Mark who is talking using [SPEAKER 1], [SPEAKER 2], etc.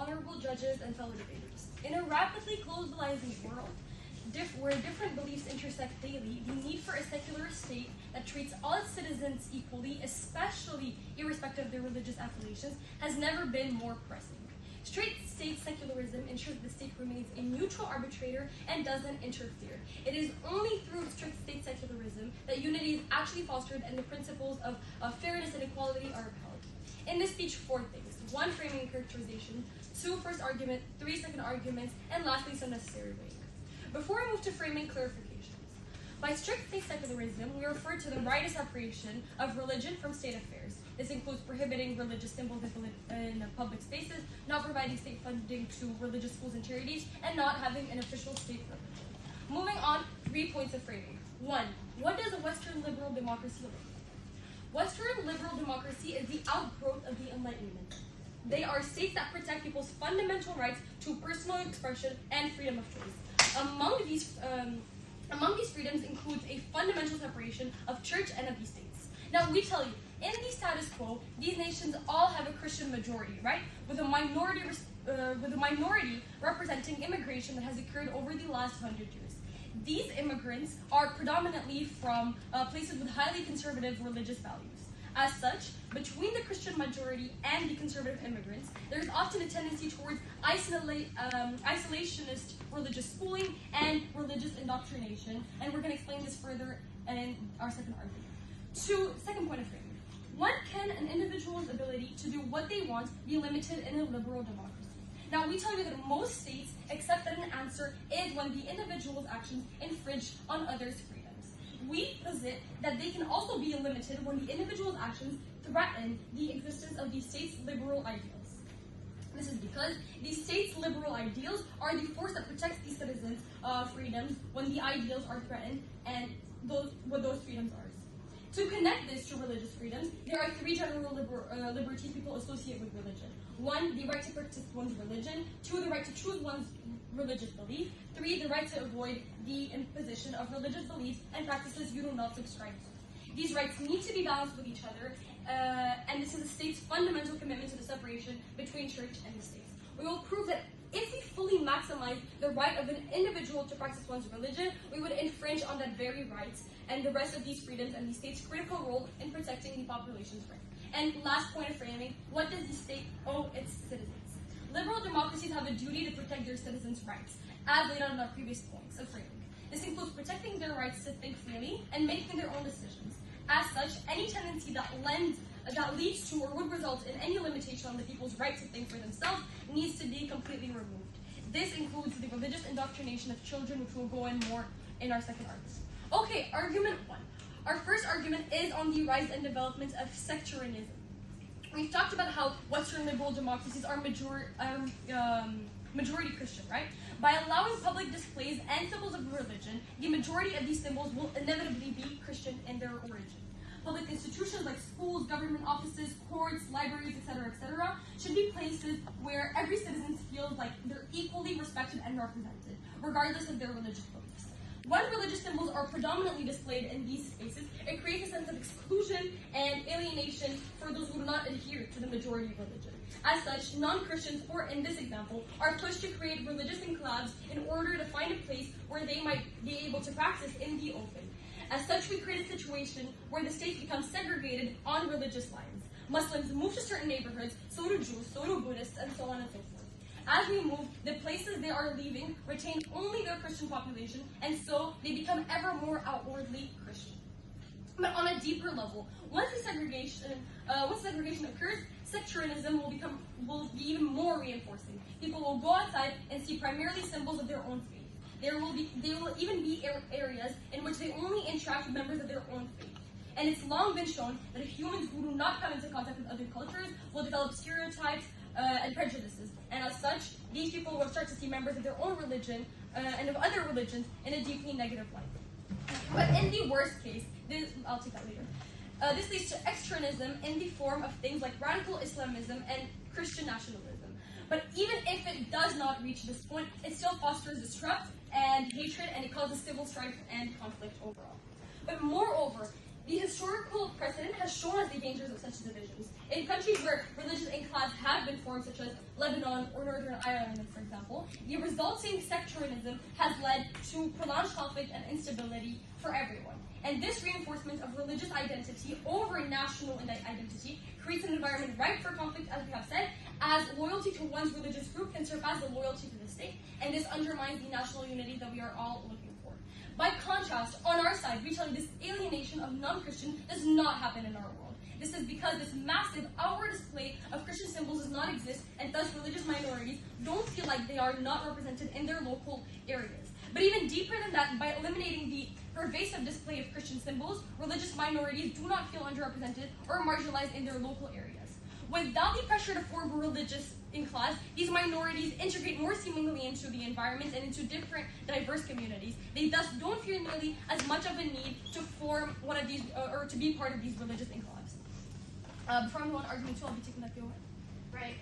[SPEAKER 1] honorable judges, and fellow debaters. In a rapidly globalizing world, where different beliefs intersect daily, the need for a secular state that treats all its citizens equally, especially irrespective of their religious affiliations, has never been more pressing. Straight state secularism ensures the state remains a neutral arbitrator and doesn't interfere. It is only through strict state secularism that unity is actually fostered and the principles of fairness and equality are upheld. In this speech, 4 things. 1, framing and characterization. 2, first argument. 3, second arguments. And lastly, some necessary weighing. Before I move to framing, clarifications. By strict state secularism, we refer to the right of separation of religion from state affairs. This includes prohibiting religious symbols in public spaces, not providing state funding to religious schools and charities, and not having an official state religion. Moving on, 3 points of framing. 1, what does a Western liberal democracy look like? Western liberal democracy is the outgrowth of the Enlightenment. They are states that protect people's fundamental rights to personal expression and freedom of choice. Among these freedoms includes a fundamental separation of church and of the states. Now we tell you, in the status quo, these nations all have a Christian majority, right? With a minority representing immigration that has occurred over the last 100 years. These immigrants are predominantly from places with highly conservative religious values. As such, between the Christian majority and the conservative immigrants, there is often a tendency towards isolationist religious schooling and religious indoctrination, and we're going to explain this further in our second argument. Second point of framing. When can an individual's ability to do what they want be limited in a liberal democracy? Now, we tell you that most states accept that an answer is when the individual's actions infringe on others' freedoms. We posit that they can also be limited when the individual's actions threaten the existence of the state's liberal ideals. This is because the state's liberal ideals are the force that protects the citizens' freedoms when the ideals are threatened and what those freedoms are. To connect this to religious freedoms, there are 3 general liberties people associate with religion. 1, the right to practice one's religion. 2, the right to choose one's religious belief. 3, the right to avoid the imposition of religious beliefs and practices you do not subscribe to. These rights need to be balanced with each other, and this is the state's fundamental commitment to the separation between church and the state. We will prove that if we fully maximize the right of an individual to practice one's religion, we would infringe on that very right and the rest of these freedoms and the state's critical role in protecting the population's rights. And last point of framing, what does the state owe its citizens? Liberal democracies have a duty to protect their citizens' rights, as laid out in our previous points of framing. This includes protecting their rights to think freely and making their own decisions. As such, any tendency that leads to or would result in any limitation on the people's right to think for themselves needs to be completely removed. This includes the religious indoctrination of children, which we'll go in more in our second argument. Okay, argument 1. Our first argument is on the rise and development of sectarianism. We've talked about how Western liberal democracies are majority Christian, right? By allowing public displays and symbols of religion, the majority of these symbols will inevitably be Christian in their origin. Public institutions like schools, government offices, courts, libraries, etc., should be places where every citizen feels like they're equally respected and represented, regardless of their religious beliefs. When religious symbols are predominantly displayed in these spaces, it creates a sense of exclusion and alienation for those who do not adhere to the majority religion. As such, non-Christians, or in this example, are pushed to create religious enclaves in order to find a place where they might be able to practice in the open. As such, we create a situation where the state becomes segregated on religious lines. Muslims move to certain neighborhoods, so do Jews, so do Buddhists, and so on and so forth. As we move, the places they are leaving retain only their Christian population, and so they become ever more outwardly Christian. But on a deeper level, once segregation occurs, sectarianism will be even more reinforcing. People will go outside and see primarily symbols of their own faith. There will even be areas in which they only interact with members of their own faith. And it's long been shown that humans who do not come into contact with other cultures will develop stereotypes and prejudices. And as such, these people will start to see members of their own religion and of other religions in a deeply negative light. But in the worst case, I'll take that later. This leads to extremism in the form of things like radical Islamism and Christian nationalism. But even if it does not reach this point, it still fosters distrust and hatred, and it causes civil strife and conflict overall. But moreover, the historical precedent has shown us the dangers of such divisions. In countries where religious enclaves have been formed, such as Lebanon or Northern Ireland, for example, the resulting sectarianism has led to prolonged conflict and instability for everyone. And this reinforcement of religious identity over national identity creates an environment ripe for conflict, as we have said, as loyalty to one's religious group can serve as the loyalty to the state, and this undermines the national unity that we are all looking for. By contrast, on our side, we tell you this alienation of non-Christian does not happen in our world. This is because this massive outward display of Christian symbols does not exist, and thus religious minorities don't feel like they are not represented in their local areas. But even deeper than that, by eliminating the pervasive display of Christian symbols, religious minorities do not feel underrepresented or marginalized in their local areas. Without the pressure to form religious enclaves, these minorities integrate more seamlessly into the environment and into different, diverse communities. They thus don't feel nearly as much of a need to form one of these, or to be part of these religious enclaves. Before I move on to argument 2, I'll be taking that away.
[SPEAKER 2] Right.